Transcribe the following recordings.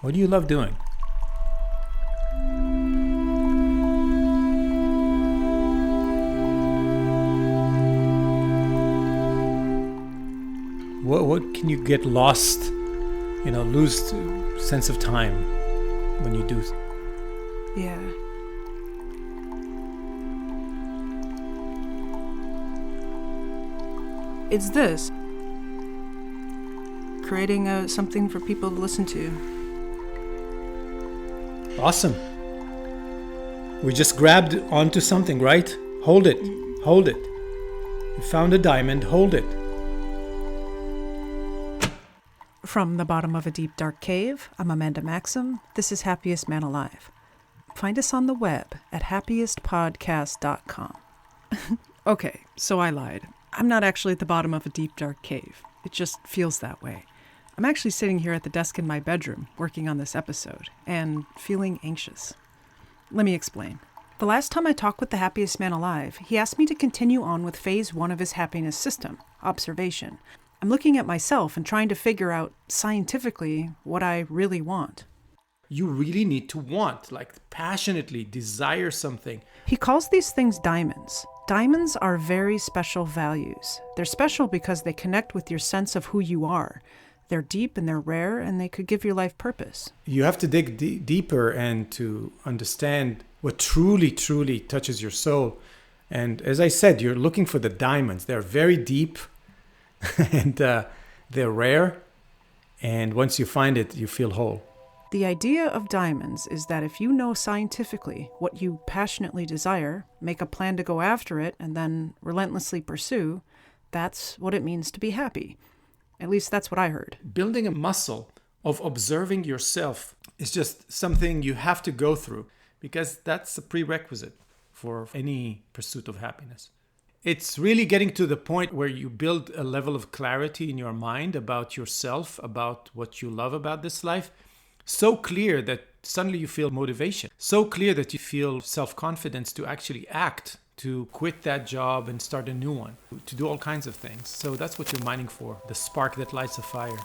What do you love doing? What can you get lost, lose sense of time when you do? Yeah. It's this. Creating something for people to listen to. Awesome. We just grabbed onto something, right? Hold it. Hold it. You found a diamond. Hold it. From the bottom of a deep, dark cave, I'm Amanda Maxim. This is Happiest Man Alive. Find us on the web at happiestpodcast.com. Okay, so I lied. I'm not actually at the bottom of a deep, dark cave. It just feels that way. I'm actually sitting here at the desk in my bedroom, working on this episode, and feeling anxious. Let me explain. The last time I talked with the Happiest Man Alive, he asked me to continue on with phase 1 of his happiness system, observation. I'm looking at myself and trying to figure out, scientifically, what I really want. You really need to want, passionately desire something. He calls these things diamonds. Diamonds are very special values. They're special because they connect with your sense of who you are. They're deep and they're rare, and they could give your life purpose. You have to dig deeper and to understand what truly, truly touches your soul. And as I said, you're looking for the diamonds. They're very deep and they're rare. And once you find it, you feel whole. The idea of diamonds is that if you know scientifically what you passionately desire, make a plan to go after it, and then relentlessly pursue, that's what it means to be happy. At least that's what I heard. Building a muscle of observing yourself is just something you have to go through because that's a prerequisite for any pursuit of happiness. It's really getting to the point where you build a level of clarity in your mind about yourself, about what you love about this life. So clear that suddenly you feel motivation. So clear that you feel self-confidence to actually act, to quit that job and start a new one, to do all kinds of things. So that's what you're mining for, the spark that lights a fire.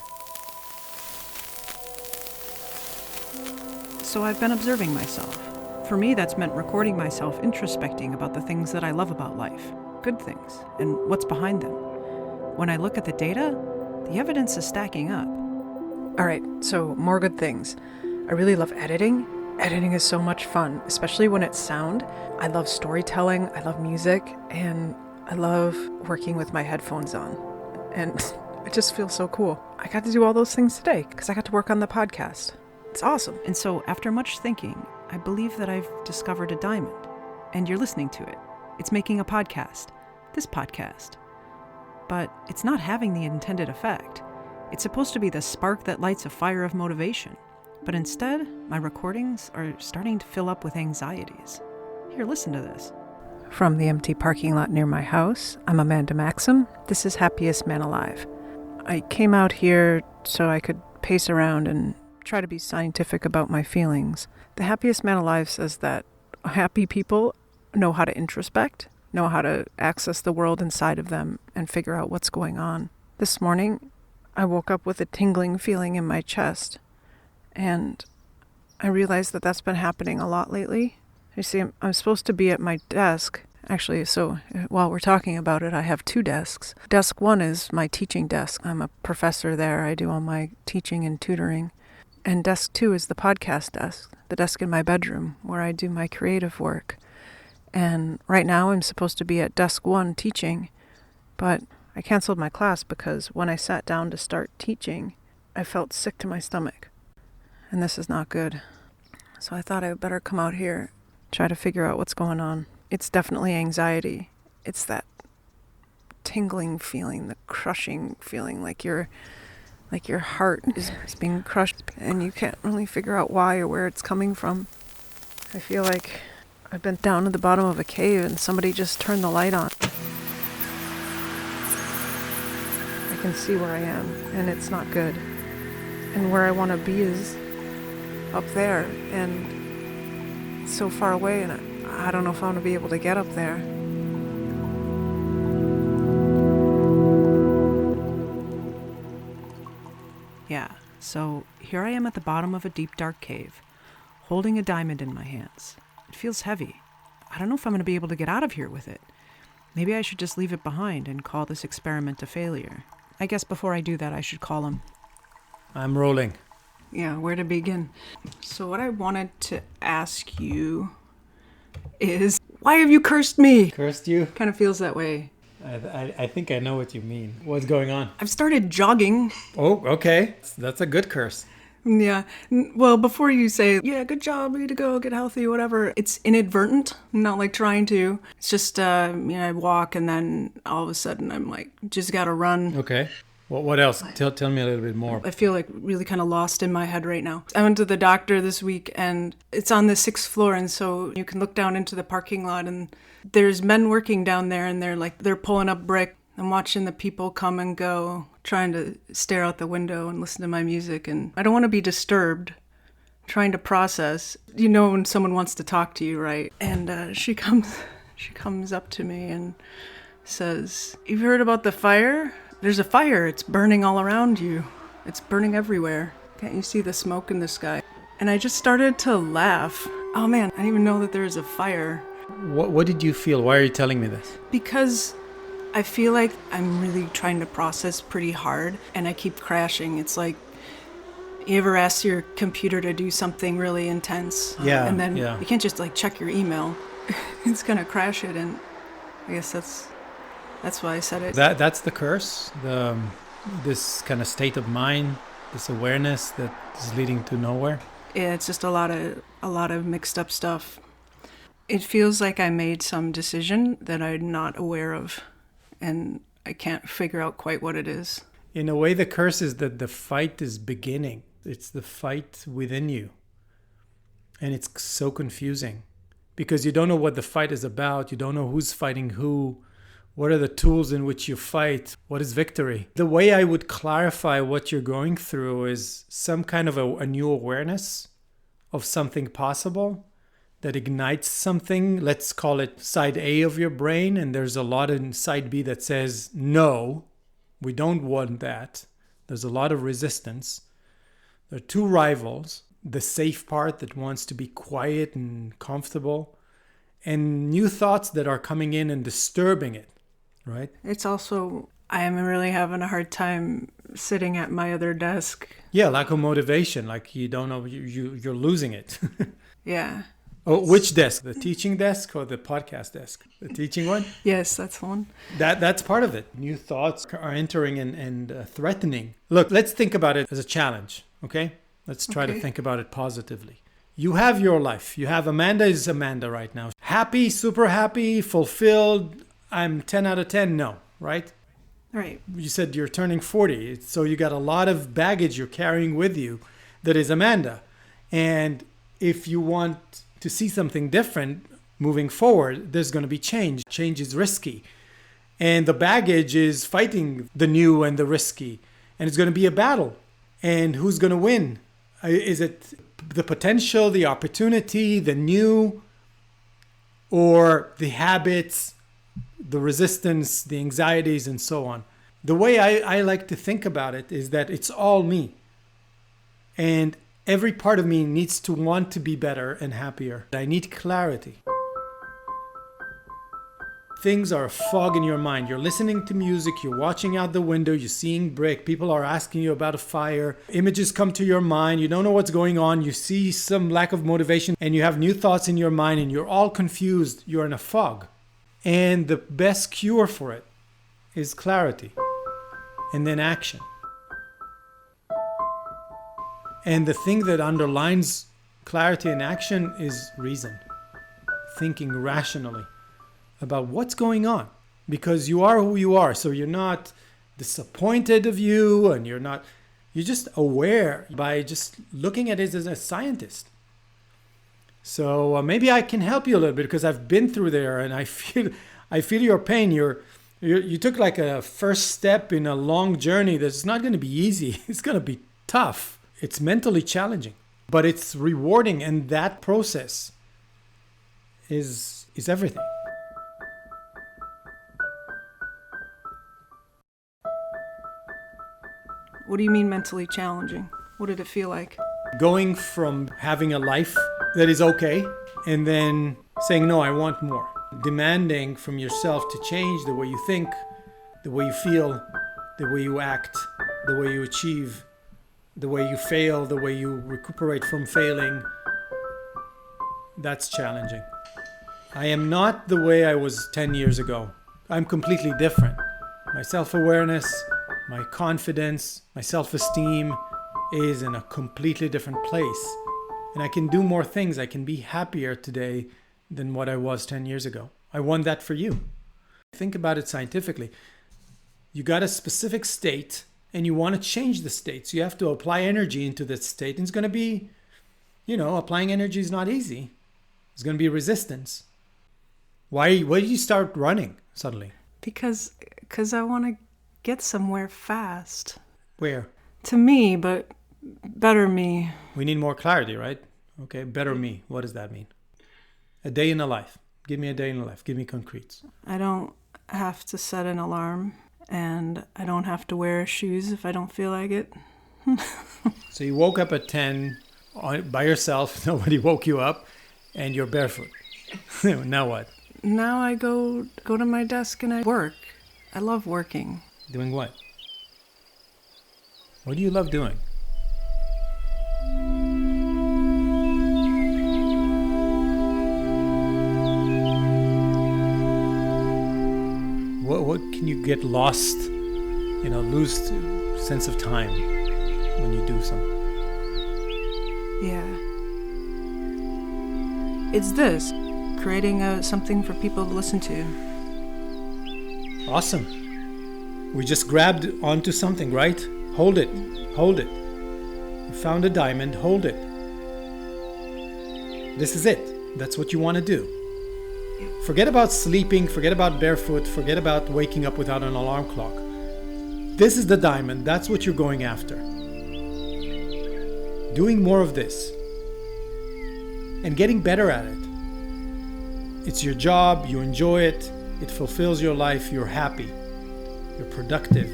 So I've been observing myself. For me, that's meant recording myself introspecting about the things that I love about life, good things, and what's behind them. When I look at the data, the evidence is stacking up. All right, so more good things. I really love editing. Editing is so much fun, especially when it's sound. I love storytelling, I love music, and I love working with my headphones on. And it just feels so cool. I got to do all those things today because I got to work on the podcast. It's awesome. And so after much thinking, I believe that I've discovered a diamond. And you're listening to it. It's making a podcast. This podcast. But it's not having the intended effect. It's supposed to be the spark that lights a fire of motivation. But instead, my recordings are starting to fill up with anxieties. Here, listen to this. From the empty parking lot near my house, I'm Amanda Maxim. This is Happiest Man Alive. I came out here so I could pace around and try to be scientific about my feelings. The Happiest Man Alive says that happy people know how to introspect, know how to access the world inside of them and figure out what's going on. This morning, I woke up with a tingling feeling in my chest. And I realized that that's been happening a lot lately. You see, I'm supposed to be at my desk. Actually, so while we're talking about it, I have 2 desks. Desk 1 is my teaching desk. I'm a professor there. I do all my teaching and tutoring. And desk 2 is the podcast desk, the desk in my bedroom where I do my creative work. And right now I'm supposed to be at desk 1 teaching, but I canceled my class because when I sat down to start teaching, I felt sick to my stomach. And this is not good. So I thought I would better come out here, try to figure out what's going on. It's definitely anxiety. It's that tingling feeling, the crushing feeling, like your heart is being crushed and you can't really figure out why or where it's coming from. I feel like I've been down at the bottom of a cave and somebody just turned the light on. I can see where I am and it's not good. And where I want to be is up there, and it's so far away, and I don't know if I'm going to be able to get up there. Yeah, So here I am at the bottom of a deep, dark cave, holding a diamond in my hands. It feels heavy. I don't know if I'm going to be able to get out of here with it. Maybe I should just leave it behind and call this experiment a failure. I guess before I do that, I should call him. I'm rolling. Yeah, where to begin? So what I wanted to ask you is, why have you cursed me? Cursed you? Kind of feels that way. I think I know what you mean. What's going on? I've started jogging. Oh, okay. That's a good curse. Yeah. Well, before you say, yeah, good job, way to go, get healthy, whatever, it's inadvertent, not like trying to. It's just, I walk and then all of a sudden I'm like, just gotta run. Okay. Well, what else? Tell me a little bit more. I feel like really kind of lost in my head right now. I went to the doctor this week and it's on the 6th floor, and so you can look down into the parking lot and there's men working down there and they're pulling up brick. I'm watching the people come and go, trying to stare out the window and listen to my music, and I don't want to be disturbed, trying to process. You know when someone wants to talk to you, right? And she comes up to me and says, "You've heard about the fire? There's a fire. It's burning all around you. It's burning everywhere. Can't you see the smoke in the sky?" And I just started to laugh. Oh man, I didn't even know that there was a fire. What did you feel? Why are you telling me this? Because I feel like I'm really trying to process pretty hard and I keep crashing. It's like, you ever ask your computer to do something really intense? Yeah. And then yeah. you can't just like check your email. It's gonna crash it, and I guess that's why I said it. That's the curse. This kind of state of mind, this awareness that is leading to nowhere. Yeah, it's just a lot of mixed up stuff. It feels like I made some decision that I'm not aware of, and I can't figure out quite what it is. In a way, the curse is that the fight is beginning. It's the fight within you. And it's so confusing because you don't know what the fight is about. You don't know who's fighting who. What are the tools in which you fight? What is victory? The way I would clarify what you're going through is some kind of a new awareness of something possible that ignites something. Let's call it side A of your brain. And there's a lot in side B that says, no, we don't want that. There's a lot of resistance. There are two rivals, the safe part that wants to be quiet and comfortable, and new thoughts that are coming in and disturbing it, right? It's also, I am really having a hard time sitting at my other desk. Yeah, lack of motivation, like you don't know, you're losing it. Yeah. Oh, which desk? The teaching desk or the podcast desk? The teaching one? Yes, that's the one. That's part of it. New thoughts are entering and threatening. Look, let's think about it as a challenge, okay? Let's try to think about it positively. You have your life. You have Amanda is Amanda right now. Happy, super happy, fulfilled. I'm 10 out of 10. No, right? Right. You said you're turning 40. So you got a lot of baggage you're carrying with you that is Amanda. And if you want to see something different moving forward, there's going to be change. Change is risky. And the baggage is fighting the new and the risky. And it's going to be a battle. And who's going to win? Is it the potential, the opportunity, the new, or the habits, the resistance, the anxieties, and so on? The way I like to think about it is that it's all me. And every part of me needs to want to be better and happier. I need clarity. Things are a fog in your mind. You're listening to music, you're watching out the window, you're seeing brick, people are asking you about a fire, images come to your mind, you don't know what's going on, you see some lack of motivation, and you have new thoughts in your mind, and you're all confused. You're in a fog. And the best cure for it is clarity, and then action. And the thing that underlines clarity and action is reason. Thinking rationally about what's going on. Because you are who you are. So you're not disappointed of you, and you're just aware by just looking at it as a scientist. So maybe I can help you a little bit because I've been through there, and I feel your pain. You took like a first step in a long journey that's not going to be easy. It's going to be tough. It's mentally challenging, but it's rewarding, and that process is everything. What do you mean mentally challenging? What did it feel like? Going from having a life that is okay and then saying, no, I want more. Demanding from yourself to change the way you think, the way you feel, the way you act, the way you achieve, the way you fail, the way you recuperate from failing. That's challenging. I am not the way I was 10 years ago. I'm completely different. My self-awareness, my confidence, my self-esteem is in a completely different place. And I can do more things. I can be happier today than what I was 10 years ago. I want that for you. Think about it scientifically. You got a specific state and you want to change the state. So you have to apply energy into that state. And it's going to be, applying energy is not easy. It's going to be resistance. Why did you start running suddenly? Because I want to get somewhere fast. Where? To me, but better me. We need more clarity, right? Okay, better me. What does that mean? A day in the life. Give me a day in the life. Give me concretes. I don't have to set an alarm, and I don't have to wear shoes if I don't feel like it. So you woke up at 10 by yourself. Nobody woke you up, and you're barefoot. Now what? Now I go to my desk and I work. I love working. Doing what? What do you love doing? What can you get lost, lose sense of time when you do something? Yeah. It's this, creating something for people to listen to. Awesome. We just grabbed onto something, right? Hold it. Hold it. You found a diamond. Hold it. This is it. That's what you want to do. Forget about sleeping. Forget about barefoot. Forget about waking up without an alarm clock. This is the diamond. That's what you're going after. Doing more of this. And getting better at it. It's your job. You enjoy it. It fulfills your life. You're happy. You're productive.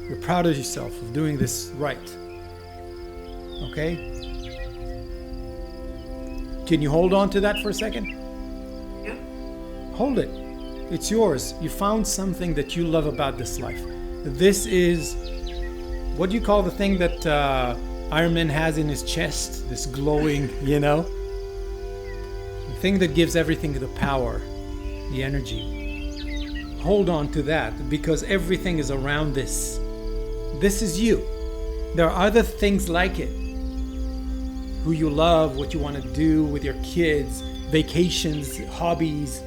You're proud of yourself of doing this right. Okay? Can you hold on to that for a second? Yeah. Hold it. It's yours. You found something that you love about this life. This is, what do you call the thing that Iron Man has in his chest? This glowing, the thing that gives everything the power, the energy. Hold on to that because everything is around this. This is you. There are other things like it. Who you love, what you want to do with your kids, vacations, hobbies.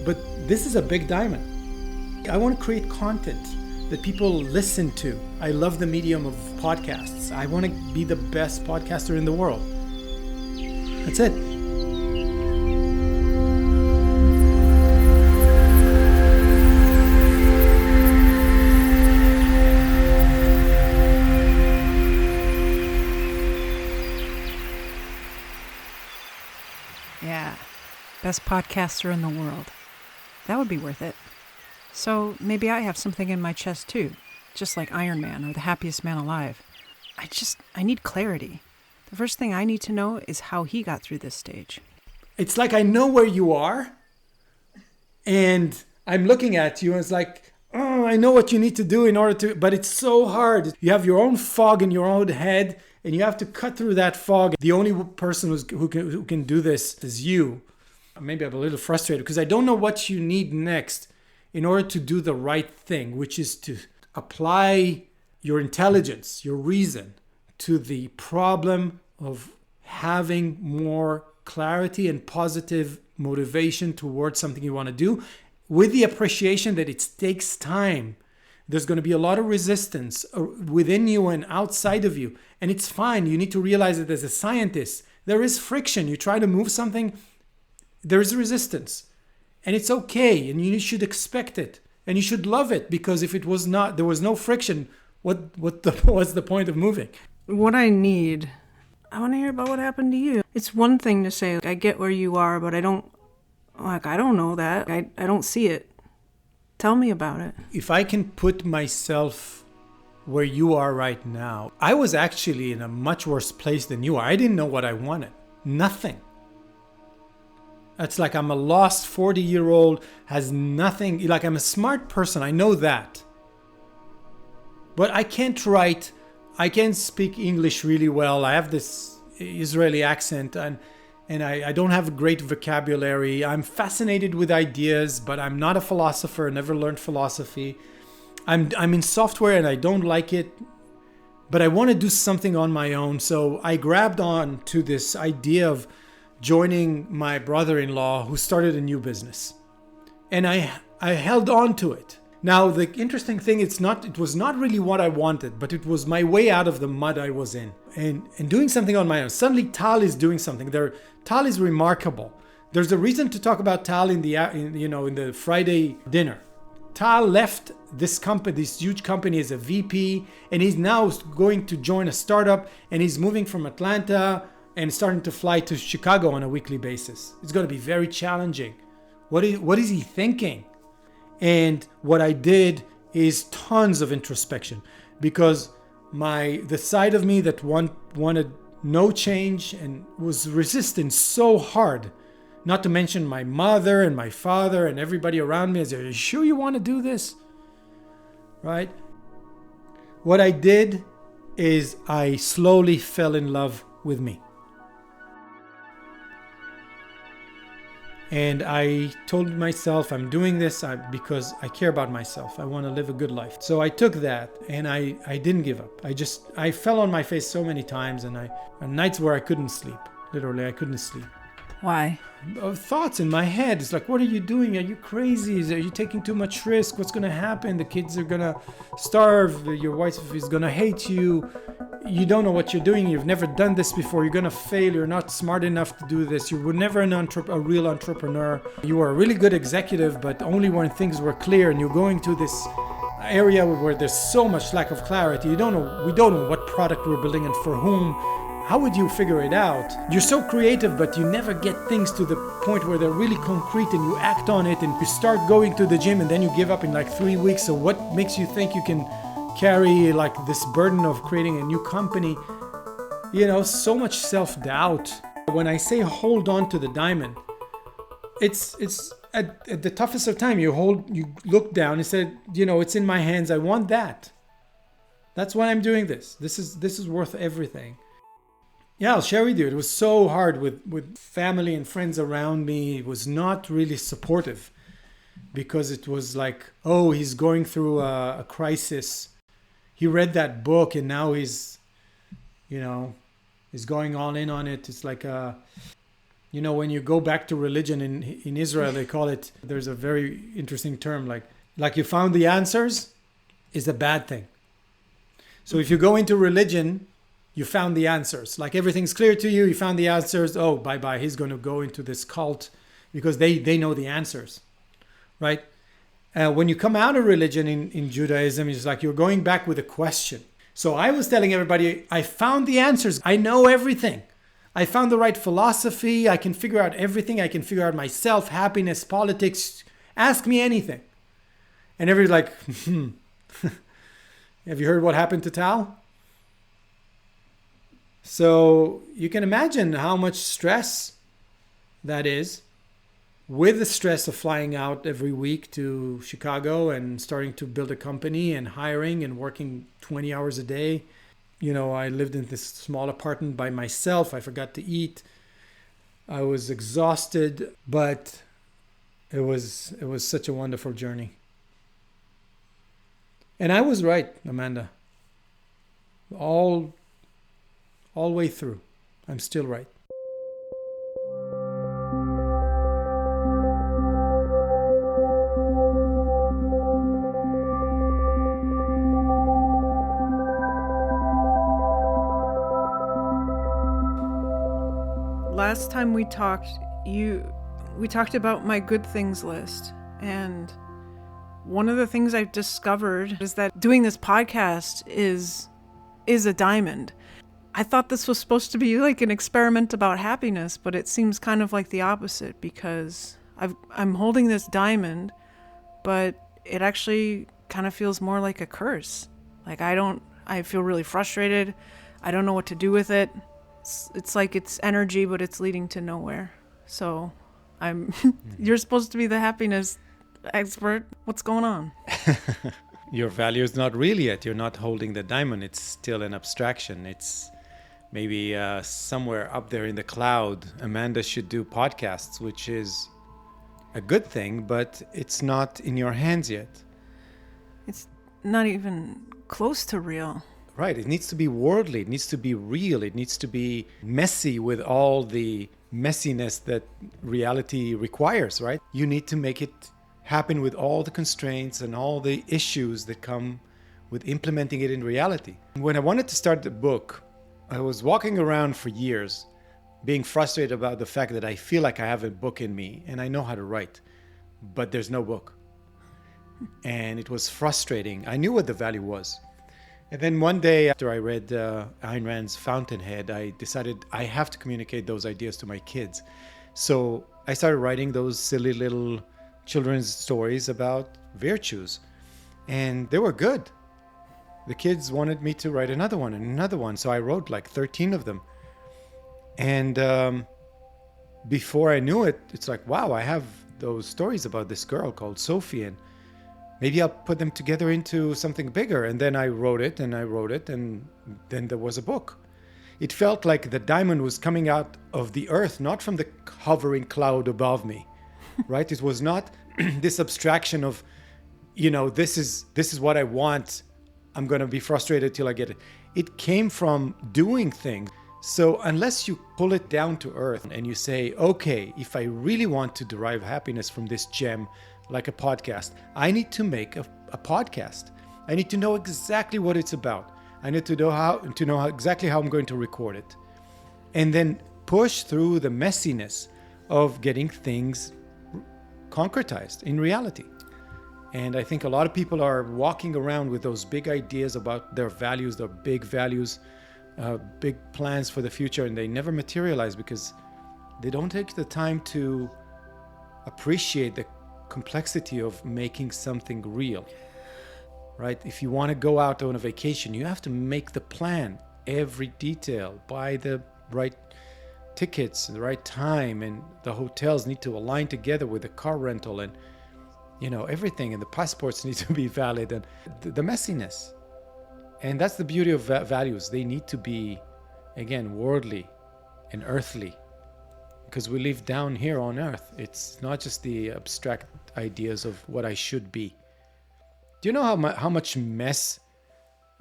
But this is a big diamond. I want to create content that people listen to. I love the medium of podcasts. I want to be the best podcaster in the world. That's it. Yeah, best podcaster in the world. That would be worth it. So maybe I have something in my chest too, just like Iron Man or the happiest man alive. I need clarity. The first thing I need to know is how he got through this stage. It's like I know where you are, and I'm looking at you, and it's like, oh, I know what you need to do in order to, but it's so hard. You have your own fog in your own head, and you have to cut through that fog. The only person who can do this is you. Maybe I'm a little frustrated because I don't know what you need next in order to do the right thing, which is to apply your intelligence, your reason, to the problem of having more clarity and positive motivation towards something you want to do, with the appreciation that it takes time. There's going to be a lot of resistance within you and outside of you. And it's fine. You need to realize that as a scientist, there is friction. You try to move something, there is resistance. And it's okay. And you should expect it. And you should love it, because if it was not, there was no friction, what's the point of moving? What I need, I want to hear about what happened to you. It's one thing to say, I get where you are, but I don't know that. I don't see it. Tell me about it. If I can put myself where you are right now. I was actually in a much worse place than you are. I didn't know what I wanted. Nothing. It's like I'm a lost 40-year-old, has nothing. Like I'm a smart person. I know that. But I can't write. I can't speak English really well. I have this Israeli accent and I don't have a great vocabulary. I'm fascinated with ideas, but I'm not a philosopher. Never learned philosophy. I'm in software and I don't like it, but I want to do something on my own. So I grabbed on to this idea of joining my brother-in-law who started a new business. And I held on to it. Now, the interesting thing, it was not really what I wanted, but it was my way out of the mud I was in. And doing something on my own. Suddenly Tal is doing something. Tal is remarkable. There's a reason to talk about Tal in the Friday dinner. Tal left this huge company as a VP, and he's now going to join a startup, and he's moving from Atlanta and starting to fly to Chicago on a weekly basis. It's going to be very challenging. What is he thinking? And what I did is tons of introspection, because the side of me that wanted no change and was resisting so hard, not to mention my mother and my father and everybody around me, I said, "Are you sure you want to do this?" Right? What I did is I slowly fell in love with me. And I told myself I'm doing this because I care about myself. I want to live a good life. So I took that and I didn't give up. I fell on my face so many times, and nights where I couldn't sleep. Literally, I couldn't sleep. Why? Thoughts in my head. It's like, what are you doing? Are you crazy? Are you taking too much risk? What's going to happen? The kids are going to starve. Your wife is going to hate you. You don't know what you're doing. You've never done this before. You're going to fail. You're not smart enough to do this. You were never a real entrepreneur. You were a really good executive, but only when things were clear, and you're going to this area where there's so much lack of clarity. We don't know what product we're building and for whom. How would you figure it out? You're so creative, but you never get things to the point where they're really concrete and you act on it, and you start going to the gym and then you give up in like 3 weeks. So what makes you think you can carry like this burden of creating a new company? So much self-doubt. When I say hold on to the diamond, it's at the toughest of time. You look down and said, it's in my hands. I want that. That's why I'm doing this. This is worth everything. Yeah, I'll share with you. It was so hard with family and friends around me. It was not really supportive, because it was like, oh, he's going through a crisis. He read that book and now he's going all in on it. It's like, when you go back to religion in Israel, they call it, there's a very interesting term, like you found the answers is a bad thing. So if you go into religion, you found the answers. Like everything's clear to you. You found the answers. Oh, bye-bye. He's going to go into this cult because they know the answers, right? When you come out of religion in Judaism, it's like you're going back with a question. So I was telling everybody, I found the answers. I know everything. I found the right philosophy. I can figure out everything. I can figure out myself, happiness, politics. Ask me anything. And everybody's like, Have you heard what happened to Tal? So you can imagine how much stress that is, with the stress of flying out every week to Chicago and starting to build a company and hiring and working 20 hours a day. I lived in this small apartment by myself. I forgot to eat. I was exhausted, but it was such a wonderful journey. And I was right, Amanda. All way through. I'm still right. Last time we talked, we talked about my good things list, and one of the things I've discovered is that doing this podcast is a diamond. I thought this was supposed to be like an experiment about happiness, but it seems kind of like the opposite, because I'm holding this diamond, but it actually kind of feels more like a curse. Like I feel really frustrated. I don't know what to do with it. It's like it's energy, but it's leading to nowhere. So you're supposed to be the happiness expert. What's going on? Your value is not real yet. You're not holding the diamond. It's still an abstraction. It's maybe somewhere up there in the cloud. Amanda should do podcasts, which is a good thing, but it's not in your hands yet. It's not even close to real. Right. It needs to be worldly. It needs to be real. It needs to be messy with all the messiness that reality requires, right? You need to make it happen with all the constraints and all the issues that come with implementing it in reality. When I wanted to start the book, I was walking around for years being frustrated about the fact that I feel like I have a book in me and I know how to write, but there's no book. And it was frustrating. I knew what the value was. And then one day after I read Ayn Rand's Fountainhead, I decided I have to communicate those ideas to my kids. So I started writing those silly little children's stories about virtues. And they were good. The kids wanted me to write another one and another one. So I wrote like 13 of them. And before I knew it, it's like, wow, I have those stories about this girl called Sophie. And maybe I'll put them together into something bigger. And then I wrote it, and then there was a book. It felt like the diamond was coming out of the earth, not from the hovering cloud above me, right? It was not this abstraction of, this is what I want. I'm going to be frustrated till I get it. It came from doing things. So unless you pull it down to earth and you say, okay, if I really want to derive happiness from this gem, like a podcast, I need to make a podcast. I need to know exactly what it's about. I need to know exactly how I'm going to record it. And then push through the messiness of getting things concretized in reality. And I think a lot of people are walking around with those big ideas about their values, their big values, big plans for the future, and they never materialize because they don't take the time to appreciate the complexity of making something real, right? If you want to go out on a vacation, you have to make the plan, every detail, buy the right tickets, the right time, and the hotels need to align together with the car rental, and everything, and the passports need to be valid, and the messiness. And that's the beauty of values. They need to be, again, worldly and earthly, because we live down here on earth. It's not just the abstract ideas of what I should be. Do you know how much mess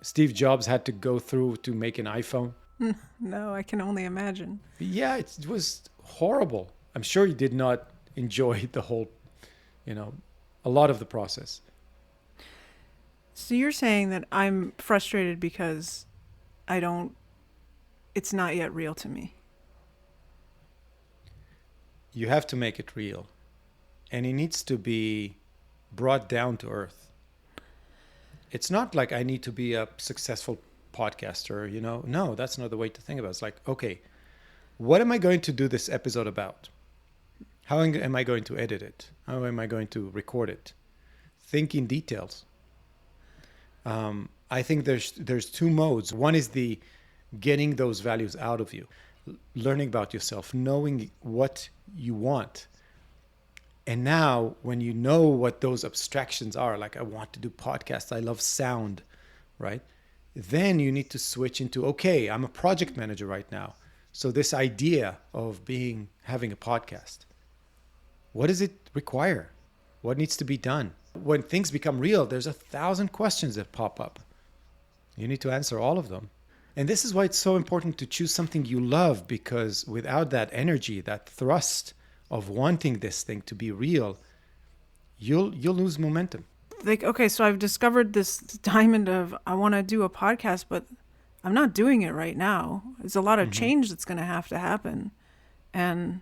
Steve Jobs had to go through to make an iPhone? No, I can only imagine. Yeah, it was horrible. I'm sure he did not enjoy the whole, a lot of the process. So you're saying that I'm frustrated because it's not yet real to me. You have to make it real. And it needs to be brought down to earth. It's not like I need to be a successful podcaster, No, that's not the way to think about it. It's like, okay, what am I going to do this episode about? How am I going to edit it? How am I going to record it? Think in details. I think there's two modes. One is the getting those values out of you, learning about yourself, knowing what you want. And now when you know what those abstractions are, like I want to do podcasts, I love sound, right? Then you need to switch into, okay, I'm a project manager right now. So this idea of having a podcast, what does it require? What needs to be done? When things become real, there's 1,000 questions that pop up. You need to answer all of them. And this is why it's so important to choose something you love, because without that energy, that thrust of wanting this thing to be real, you'll lose momentum. Like, okay, so I've discovered this diamond of I want to do a podcast, but I'm not doing it right now. There's a lot of change that's going to have to happen. And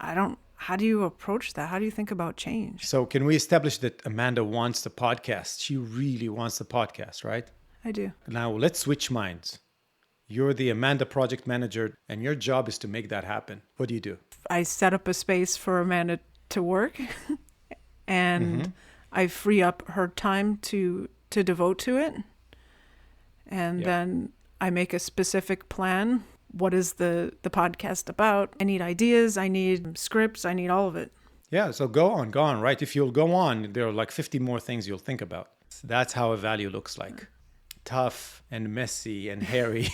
how do you approach that? How do you think about change? So can we establish that Amanda wants the podcast? She really wants the podcast, right? I do. Now let's switch minds. You're the Amanda project manager, and your job is to make that happen. What do you do? I set up a space for Amanda to work, and I free up her time to devote to it. And then I make a specific plan. What is the podcast about? I need ideas. I need scripts. I need all of it. Yeah, so go on, right? If you'll go on, there are like 50 more things you'll think about. That's how a value looks like. Tough and messy and hairy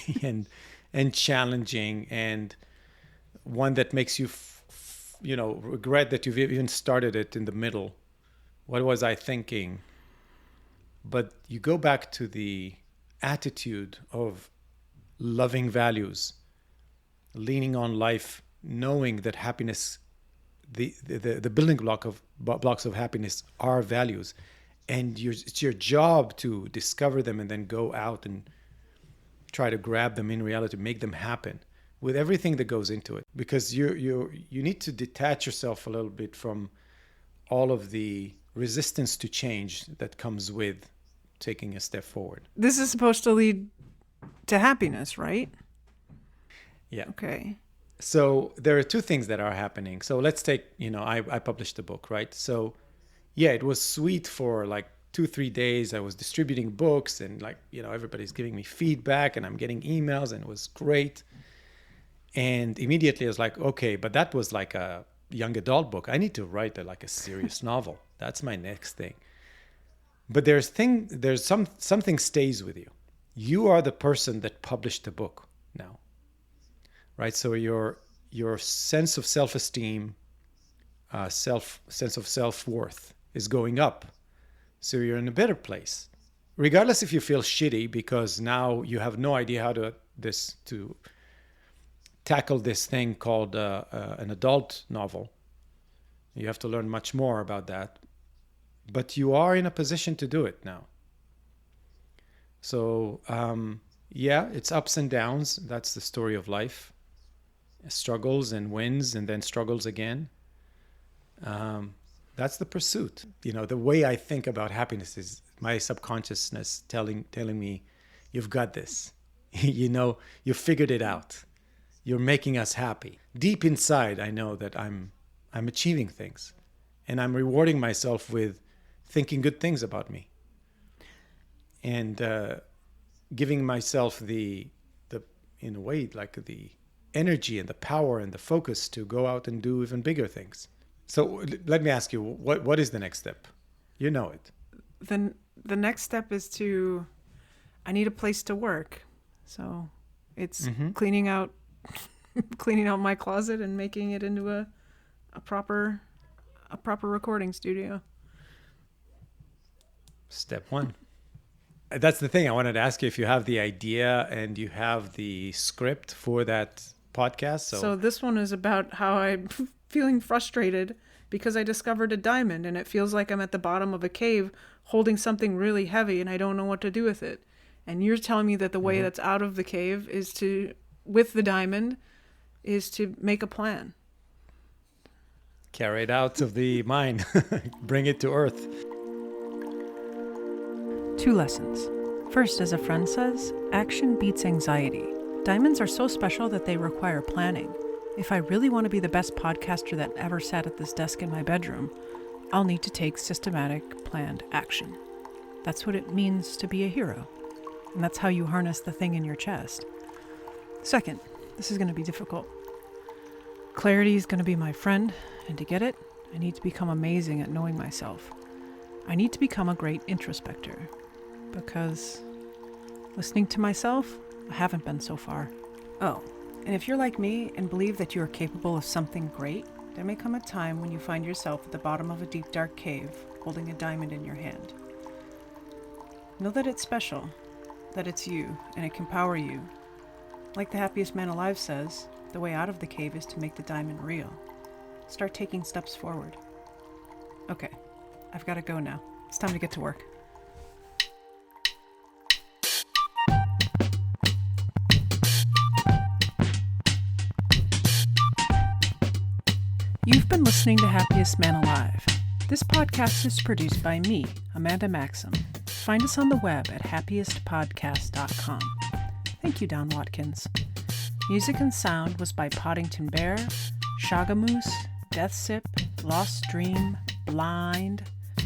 and challenging, and one that makes you, regret that you've even started it in the middle. What was I thinking? But you go back to the attitude of loving values, leaning on life, knowing that happiness, the building blocks of happiness are values, and it's your job to discover them and then go out and try to grab them in reality, make them happen with everything that goes into it. Because you need to detach yourself a little bit from all of the resistance to change that comes with taking a step forward. This is supposed to lead to happiness, right? Yeah. Okay. So there are two things that are happening. So let's take, I published a book, right? So yeah, it was sweet for like 2-3 days. I was distributing books and everybody's giving me feedback and I'm getting emails and it was great. And immediately I was like, okay, but that was like a young adult book. I need to write a serious novel. That's my next thing. But something stays with you. You are the person that published the book now, right? So your sense of self-esteem, sense of self-worth is going up. So you're in a better place, regardless if you feel shitty because now you have no idea how to tackle this thing called an adult novel. You have to learn much more about that. But you are in a position to do it now. So, it's ups and downs. That's the story of life. Struggles and wins and then struggles again. That's the pursuit. The way I think about happiness is my subconsciousness telling me, you've got this. You figured it out. You're making us happy. Deep inside, I know that I'm achieving things. And I'm rewarding myself with thinking good things about me. And giving myself the in a way, like the energy and the power and the focus to go out and do even bigger things. So let me ask you, what is the next step? You know it. The next step is I need a place to work. So it's cleaning out my closet and making it into a proper recording studio. Step one. That's the thing. I wanted to ask you if you have the idea and you have the script for that podcast. So this one is about how I'm feeling frustrated because I discovered a diamond and it feels like I'm at the bottom of a cave holding something really heavy and I don't know what to do with it. And you're telling me that the way that's out of the cave with the diamond, is to make a plan. Carry it out of the mind. Bring it to earth. 2 lessons. First, as a friend says, action beats anxiety. Diamonds are so special that they require planning. If I really want to be the best podcaster that ever sat at this desk in my bedroom, I'll need to take systematic, planned action. That's what it means to be a hero. And that's how you harness the thing in your chest. Second, this is going to be difficult. Clarity is going to be my friend, and to get it, I need to become amazing at knowing myself. I need to become a great introspector, because listening to myself, I haven't been so far. Oh, and if you're like me and believe that you are capable of something great, there may come a time when you find yourself at the bottom of a deep, dark cave, holding a diamond in your hand. Know that it's special, that it's you, and it can power you. Like the happiest man alive says, the way out of the cave is to make the diamond real. Start taking steps forward. Okay, I've got to go now. It's time to get to work. You've been listening to Happiest Man Alive. This podcast is produced by me, Amanda Maxim. Find us on the web at happiestpodcast.com. Thank you, Don Watkins. Music and sound was by Poddington Bear, Shagamoose, Death Sip, Lost Dream, Blind,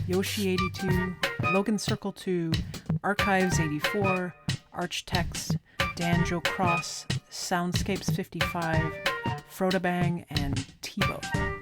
Yoshi82, Logan Circle 2, Archives 84, Archtext, Dan Joe Cross, Soundscapes 55, Frodabang, and Tebow.